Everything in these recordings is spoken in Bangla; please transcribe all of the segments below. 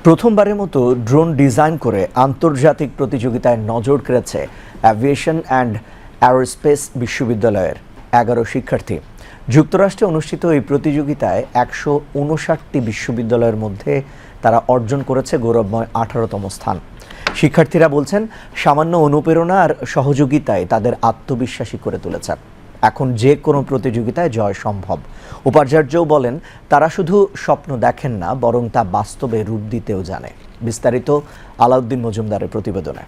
প্রথমবারের মতো ড্রোন ডিজাইন করে আন্তর্জাতিক প্রতিযোগিতায় নজর কেড়েছে অ্যাভিয়েশন অ্যান্ড অ্যারোস্পেস বিশ্ববিদ্যালয়ের ১১ শিক্ষার্থী। যুক্তরাষ্ট্রে অনুষ্ঠিত এই প্রতিযোগিতায় ১৫৯টি বিশ্ববিদ্যালয়ের মধ্যে তারা অর্জন করেছে গৌরবময় ১৮তম স্থান। শিক্ষার্থীরা বলছেন, সামান্য অনুপ্রেরণা আর সহযোগিতায় তাদের আত্মবিশ্বাসী করে তুলেছে। এখন যে কোনো প্রতিযোগিতায় জয় সম্ভব। উপাচার্যও বলেন, তারা শুধু স্বপ্ন দেখেন না, বরং তা বাস্তবে রূপ দিতেও জানে। বিস্তারিত আলাউদ্দিন মজুমদারের প্রতিবেদনে।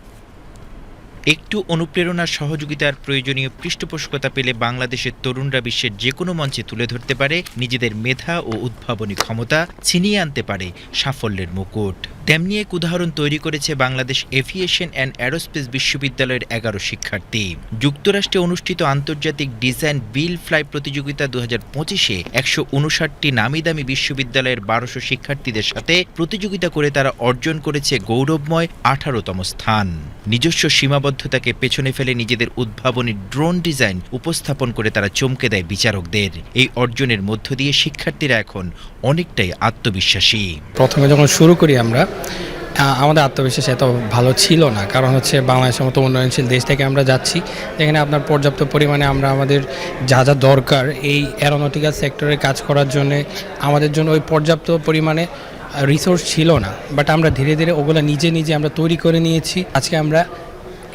একটু অনুপ্রেরণার সহযোগিতার প্রয়োজনীয় পৃষ্ঠপোষকতা পেলে বাংলাদেশের তরুণরা বিশ্বের যে কোনো মঞ্চে তুলে ধরতে পারে নিজেদের মেধা ও উদ্ভাবনী ক্ষমতা, ছিনিয়ে আনতে পারে সাফল্যের মুকুট। তেমনি এক উদাহরণ তৈরি করেছে বাংলাদেশ এভিয়েশন অ্যান্ড অ্যারোস্পেস বিশ্ববিদ্যালয়ের ১১ শিক্ষার্থী। যুক্তরাষ্ট্রে অনুষ্ঠিত আন্তর্জাতিক ডিজাইন বিল ফ্লাই প্রতিযোগিতা ২০২৫-এ ১৫৯টি নামি দামি বিশ্ববিদ্যালয়ের ১২০০ শিক্ষার্থীদের সাথে প্রতিযোগিতা করে তারা অর্জন করেছে গৌরবময় ১৮তম স্থান। নিজস্ব সীমাবদ্ধতাকে পেছনে ফেলে নিজেদের উদ্ভাবনী ড্রোন ডিজাইন উপস্থাপন করে তারা চমকে দেয় বিচারকদের। এই অর্জনের মধ্য দিয়ে শিক্ষার্থীরা এখন অনেকটাই আত্মবিশ্বাসী। প্রথমে যখন শুরু করি আমাদের আত্মবিশ্বাস এত ভালো ছিল না, কারণ হচ্ছে বাংলাদেশের মতো উন্নয়নশীল দেশ থেকে আমরা যাচ্ছি, যেখানে আপনার পর্যাপ্ত পরিমাণে আমাদের যা যা দরকার এই অ্যারোনটিক্যাল সেক্টরে কাজ করার জন্য আমাদের জন্য ওই পর্যাপ্ত পরিমাণে রিসোর্স ছিল না। বাট আমরা ধীরে ধীরে ওগুলো নিজে আমরা তৈরি করে নিয়েছি। আজকে আমরা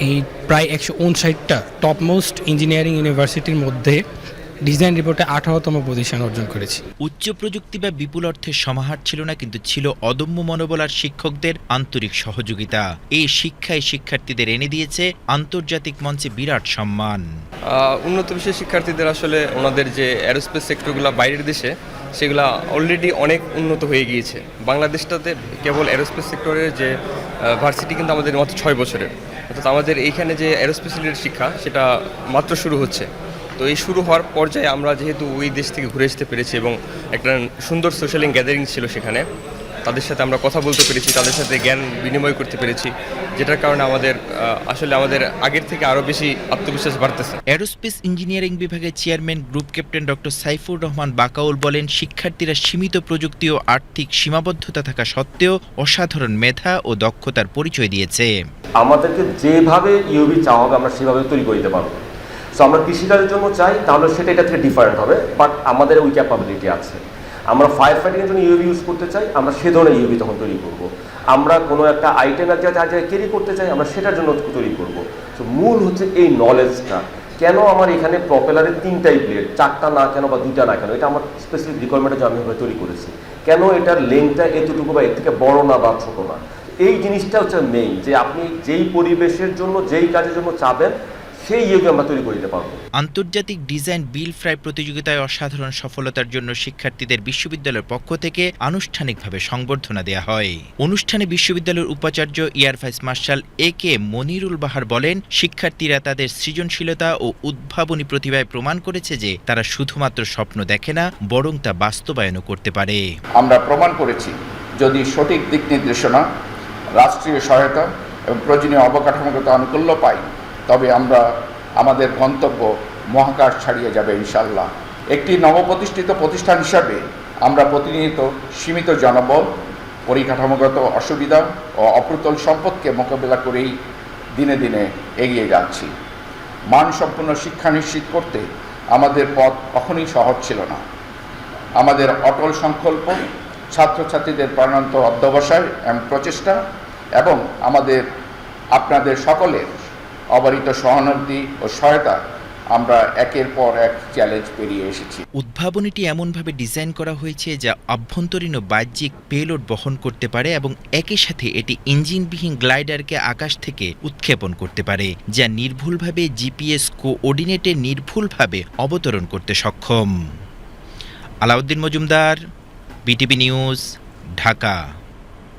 এই প্রায় ১৫৯টা টপমোস্ট ইঞ্জিনিয়ারিং ইউনিভার্সিটির মধ্যে ডিজাইন রিপোর্টে ১৮তম পজিশন অর্জন করেছি। উচ্চ প্রযুক্তি বা বিপুল অর্থের সমাহার ছিল না, কিন্তু ছিল অদম্য মনোবল আর শিক্ষকদের আন্তরিক সহযোগিতা। এই শিক্ষায় শিক্ষার্থীদের এনে দিয়েছে আন্তর্জাতিক মঞ্চে বিরাট সম্মান। উন্নত বিশ্বের শিক্ষার্থীদের আসলে ওনাদের যে অ্যারোস্পেস সেক্টরগুলো বাইরের দেশে সেগুলো অলরেডি অনেক উন্নত হয়ে গিয়েছে। বাংলাদেশটাতে কেবল অ্যারোস্পেস সেক্টরের যে ভার্সিটি কিন্তু আমাদের মাত্র ৬ বছরের, অর্থাৎ আমাদের এইখানে যে অ্যারোস্পেস রিলেটেড শিক্ষা সেটা মাত্র শুরু হচ্ছে। তো এই শুরু হওয়ার পর্যায়ে আমরা যেহেতু ওই দেশ থেকে ঘুরে আসতে পেরেছি এবং একটা সুন্দর সোশ্যাল গ্যাদারিং ছিল সেখানে, তাদের সাথে আমরা কথা বলতে পেরেছি, তাদের সাথে জ্ঞান বিনিময় করতে পেরেছি, যেটার কারণে আমাদের আগের থেকে আরও বেশি আত্মবিশ্বাস বাড়তেছে। অ্যারোস্পেস ইঞ্জিনিয়ারিং বিভাগের chairman group captain doctor Saifur Rahman Bakaul বলেন, শিক্ষার্থীরা সীমিত প্রযুক্তি ও আর্থিক সীমাবদ্ধতা থাকা সত্ত্বেও অসাধারণ মেধা ও দক্ষতার পরিচয় দিয়েছে। আমাদেরকে যেভাবে ইউবি চাওয়া হবে আমরা সেভাবে তৈরি করে দিতে পারবো। সো আমরা কৃষিকাজের জন্য চাই, তাহলে সেটা এটা থেকে ডিফারেন্ট হবে, বাট আমাদের ওই ক্যাপাবিলিটি আছে। আমরা ফায়ার ফাইটিংয়ের জন্য ইউবি ইউজ করতে চাই, আমরা সে ধরনের ইউবি তখন তৈরি করব। আমরা কোনো একটা আইটেম এক জায়গায় ক্যারি করতে চাই, আমরা সেটার জন্য তৈরি করব। সো মূল হচ্ছে এই নলেজটা। কেন আমার এখানে প্রপেলারের ৩টাই ব্লেড, ৪টা না কেন বা 2টা না কেন, এটা আমার স্পেসিফিক রিকোয়ারমেন্টের জন্য আমি তৈরি করেছি। কেন এটার লেন্থটা এতটুকু বা এর থেকে বড় না বা ছোটো না, এই জিনিসটা হচ্ছে মেইন, যে আপনি যেই পরিবেশের জন্য যেই কাজের জন্য চাবেন সেই ইউবি আমরা তৈরি করে দিতে পারবো। আন্তর্জাতিক ডিজাইন বিল ফ্রাই প্রতিযোগিতায় অসাধারণ সফলতার জন্য শিক্ষার্থীদের বিশ্ববিদ্যালয়ের পক্ষ থেকে আনুষ্ঠানিকভাবে সংবর্ধনা দেওয়া হয়। অনুষ্ঠানে বিশ্ববিদ্যালয়ের উপাচার্য air vice marshal AK Monirul Bahar বলেন, শিক্ষার্থীরা তাদের সৃজনশীলতা ও উদ্ভাবনী প্রতিভায় প্রমাণ করেছে যে তারা শুধুমাত্র স্বপ্ন দেখে না, বরং তা বাস্তবায়নও করতে পারে। আমরা প্রমাণ করেছি, যদি সঠিক দিক নির্দেশনা, রাষ্ট্রীয় সহায়তা এবং প্রয়োজনীয় অবকাঠামোগত আনুকূল্য পাই, তবে আমরা আমাদের গন্তব্য মহাকাশ ছাড়িয়ে যাবে ইনশাল্লাহ। একটি নবপ্রতিষ্ঠিত প্রতিষ্ঠান হিসাবে আমরা প্রতিনিয়ত সীমিত জনবল, পরিকাঠামোগত অসুবিধা ও অপ্রতুল সম্পদকে মোকাবিলা করেই দিনে দিনে এগিয়ে যাচ্ছি। মানসম্পন্ন শিক্ষা নিশ্চিত করতে আমাদের পথ কখনোই সহজ ছিল না। আমাদের অটল সংকল্প, ছাত্রছাত্রীদের প্রাণান্ত অধ্যবসায় এবং প্রচেষ্টা এবং আপনাদের সকলের অবারিত সহানুভূতি ও সহায়তা, আমরা একের পর এক চ্যালেঞ্জ পেরিয়ে এসেছি। উদ্ভাবনীটি এমনভাবে ডিজাইন করা হয়েছে যা অভ্যন্তরীণ ও বাহ্যিক পেলোড বহন করতে পারে এবং একই সাথে এটি ইঞ্জিনবিহীন গ্লাইডারকে আকাশ থেকে উৎক্ষেপণ করতে পারে, যা নির্ভুলভাবে GPS কোঅর্ডিনেটে নির্ভুলভাবে অবতরণ করতে সক্ষম। Alauddin Majumdar, BTV news, Dhaka.